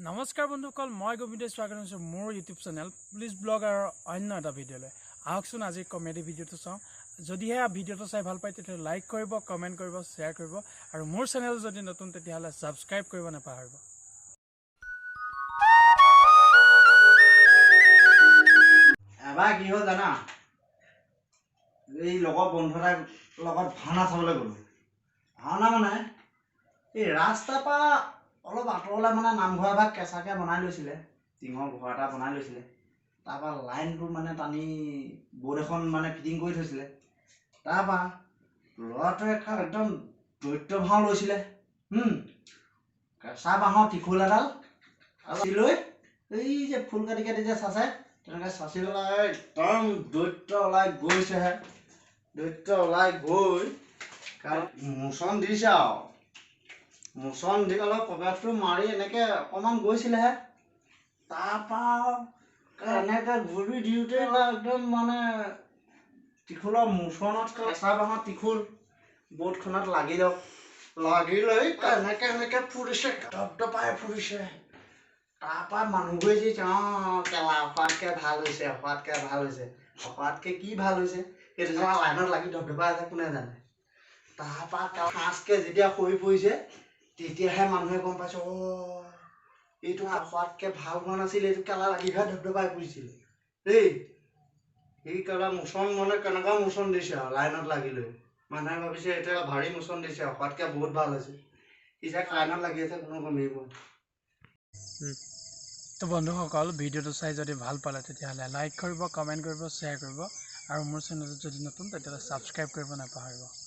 নমস্কাৰ বন্ধুসকল মই গোবিন্দে স্বাগত কৰিছো মোৰ ইউটিউব চেনেল পুলিচ ব্লগ আৰু অন্য এটা ভিডিঅ'লৈ আহকচোন আজি কমেডি ভিডিঅ'টো চাওঁ যদিহে ভিডিঅ'টো চাই ভাল পায় তেতিয়া লাইক কৰিব কমেন্ট কৰিব শ্বেয়াৰ কৰিব আৰু মোৰ চেনেল যদি নতুন তেতিয়াহলে সাবস্ক্ৰাইব কৰিব নাপাহৰিব এবাৰ কি হ'ল জানা এই লগৰ বন্ধুটাৰ লগত ভাওনা চাবলৈ গ'লো ভাওনা মানে এই ৰাস্তাৰ পৰা অলপ আঁতৰলৈ মানে নামঘৰ এভাগ কেঁচাকৈ বনাই লৈছিলে টিঙৰ ঘৰ এটা বনাই লৈছিলে তাৰপৰা লাইনটো মানে টানি বৰ্ড এখন মানে ফিটিং কৰি থৈছিলে তাৰপৰা ল'ৰাটোৱে একদম দৈত্য ভাও লৈছিলে কেঁচা বাঁহৰ ত্ৰিশূল এডাল আৰু লৈ এই যে ফুল কাটি কাটি যে চাচে তেনেকৈ চাচি পেলাই একদম দৈত্য ওলাই গৈছেহে দৈত্য ওলাই গৈ মোচন দিছে আৰু মোচন দি অলপ প্ৰৱেশটো মাৰি এনেকৈ অকণমান গৈছিলেহে তাৰপৰা এনেকৈ ঘূৰি দিওঁতে একদম মানে ত্ৰিশূলৰ মোচনত কেঁচা বাঁহৰ ত্ৰিশূল বৰ্ডখনত লাগি লৈ এনেকৈ এনেকৈ ফুৰিছে ধপধপাই ফুৰিছে তাৰপৰা মানুহবোৰে যি কেলা অকাতকৈ ভাল হৈছে অকাতকৈ কি ভাল হৈছে সেইটো জনা লাইনত লাগি ধপধপাই আছে কোনে জানে তাৰপৰা সাঁচকৈ যেতিয়া হৈ পৰিছে তেতিয়াহে মানুহে গম পাইছে এইটো অকাতকৈ ভাল হোৱা নাছিল এইটো কেলা লাগিহে ধপধপাই পৰিছিলে দেই এই কেলা মোচন মানে কেনেকুৱা মোচন দিছে আৰু লাইনত লাগি লৈ মানুহে ভাবিছে এতিয়া ভাৰী মোচন দিছে অকাতকৈ বহুত ভাল হৈছে এতিয়া লাইনত লাগি আছে কোনো গমেই পোৱা তো বন্ধুসকল ভিডিঅ'টো চাই যদি ভাল পালে তেতিয়াহলে লাইক কৰিব কমেন্ট কৰিব শ্বেয়াৰ কৰিব আৰু মোৰ চেনেলটো যদি নতুন তেতিয়াহলে সাবস্ক্ৰাইব কৰিব নাপাহৰিব